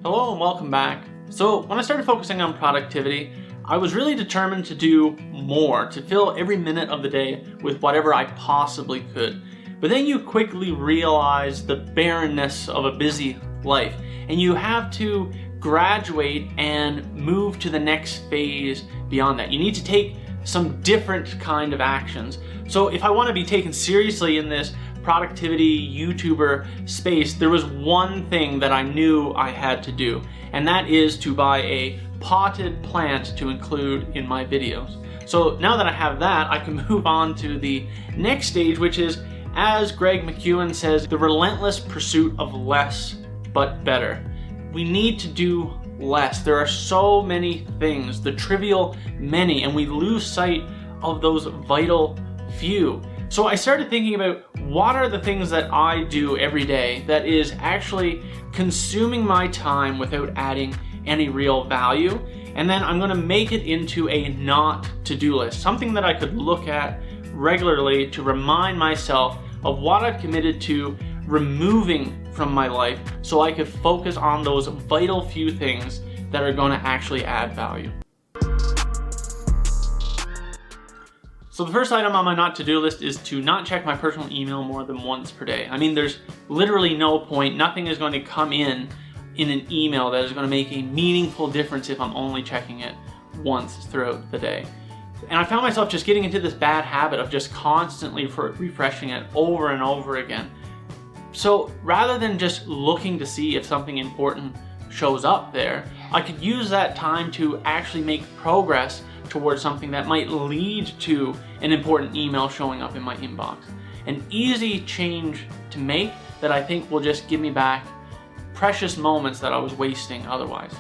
Hello and welcome back. So when I started focusing on productivity, I was really determined to do more, to fill every minute of the day with whatever I possibly could. But then you quickly realize the barrenness of a busy life, and you have to graduate and move to the next phase beyond that. You need to take some different kind of actions. So if I want to be taken seriously in this productivity YouTuber space, there was one thing that I knew I had to do, and that is to buy a potted plant to include in my videos. So now that I have that, I can move on to the next stage, which is, as Greg McEwen says, the relentless pursuit of less but better. We need to do less. There are so many things, the trivial many, and we lose sight of those vital few. So I started thinking about what are the things that I do every day that is actually consuming my time without adding any real value, and then I'm going to make it into a not to-do list, something that I could look at regularly to remind myself of what I've committed to removing from my life so I could focus on those vital few things that are going to actually add value. So the first item on my not to-do list is to not check my personal email more than once per day. I mean, there's literally no point. Nothing is going to come in an email that is going to make a meaningful difference if I'm only checking it once throughout the day. And I found myself just getting into this bad habit of just constantly refreshing it over and over again. So rather than just looking to see if something important shows up there, I could use that time to actually make progress towards something that might lead to an important email showing up in my inbox. An easy change to make that I think will just give me back precious moments that I was wasting otherwise.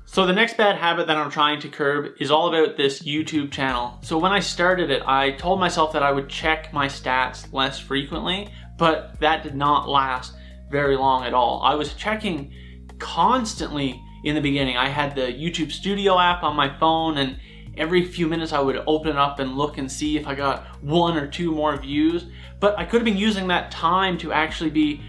So the next bad habit that I'm trying to curb is all about this YouTube channel. So when I started it, I told myself that I would check my stats less frequently, but that did not last very long at all. I was checking constantly in the beginning. I had the YouTube Studio app on my phone, and every few minutes I would open it up and look and see if I got 1 or 2 more views. But I could have been using that time to actually be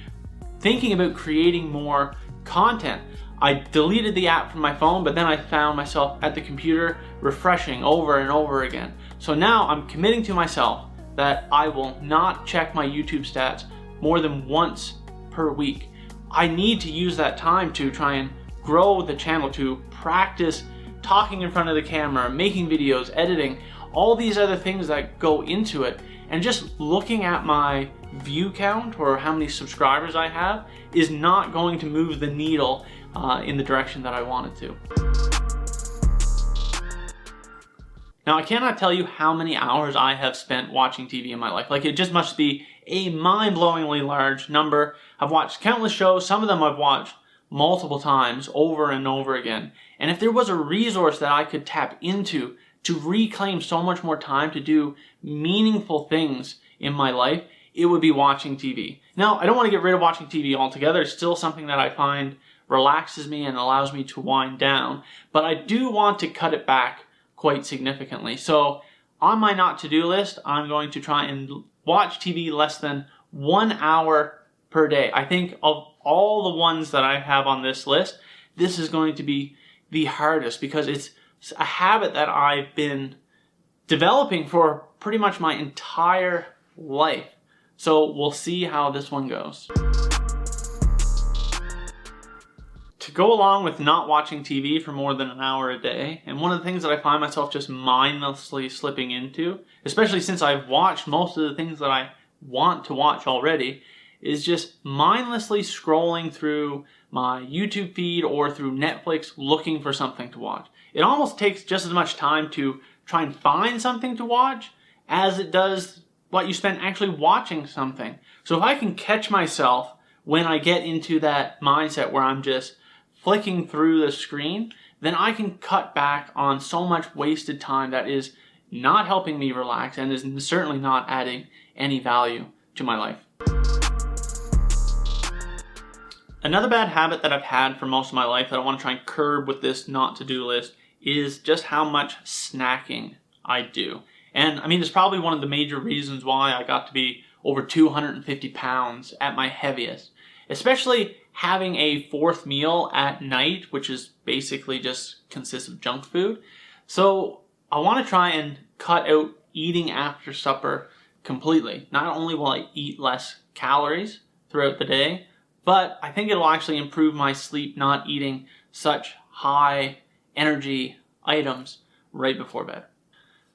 thinking about creating more content. I deleted the app from my phone, but then I found myself at the computer refreshing over and over again. So now I'm committing to myself that I will not check my YouTube stats more than once per week. I need to use that time to try and grow the channel, to practice talking in front of the camera, making videos, editing, all these other things that go into it. And just looking at my view count or how many subscribers I have is not going to move the needle in the direction that I want it to. Now, I cannot tell you how many hours I have spent watching TV in my life. Like, it just must be a mind-blowingly large number. I've watched countless shows. Some of them I've watched multiple times over and over again. And if there was a resource that I could tap into to reclaim so much more time to do meaningful things in my life, it would be watching TV. Now, I don't want to get rid of watching TV altogether. It's still something that I find relaxes me and allows me to wind down, but I do want to cut it back quite significantly. So on my not to-do list, I'm going to try and watch TV less than 1 hour per day. I think of all the ones that I have on this list, this is going to be the hardest because it's a habit that I've been developing for pretty much my entire life. So we'll see how this one goes. To go along with not watching TV for more than an hour a day, and one of the things that I find myself just mindlessly slipping into, especially since I've watched most of the things that I want to watch already, is just mindlessly scrolling through my YouTube feed or through Netflix looking for something to watch. It almost takes just as much time to try and find something to watch as it does what you spend actually watching something. So if I can catch myself when I get into that mindset where I'm just flicking through the screen, then I can cut back on so much wasted time that is not helping me relax and is certainly not adding any value to my life. Another bad habit that I've had for most of my life that I want to try and curb with this not to-do list is just how much snacking I do. And I mean, it's probably one of the major reasons why I got to be over 250 pounds at my heaviest. especially having a fourth meal at night, which is basically just consists of junk food. So I want to try and cut out eating after supper completely. Not only will I eat less calories throughout the day, but I think it'll actually improve my sleep not eating such high energy items right before bed.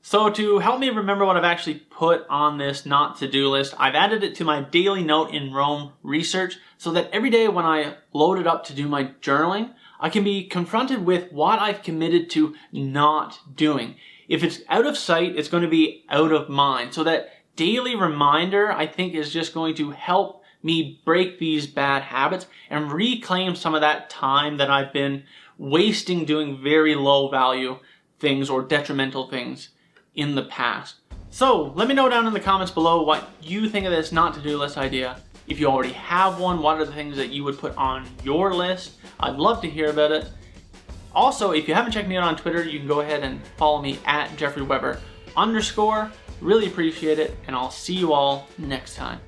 So to help me remember what I've actually put on this not to-do list, I've added it to my daily note in Rome research so that every day when I load it up to do my journaling, I can be confronted with what I've committed to not doing. If it's out of sight, it's going to be out of mind. So that daily reminder, I think, is just going to help me break these bad habits and reclaim some of that time that I've been wasting doing very low value things or detrimental things in the past. So let me know down in the comments below what you think of this not to-do list idea. If you already have one, what are the things that you would put on your list? I'd love to hear about it. Also, if you haven't checked me out on Twitter, you can go ahead and follow me at @JeffreyWeber_. Really appreciate it, and I'll see you all next time.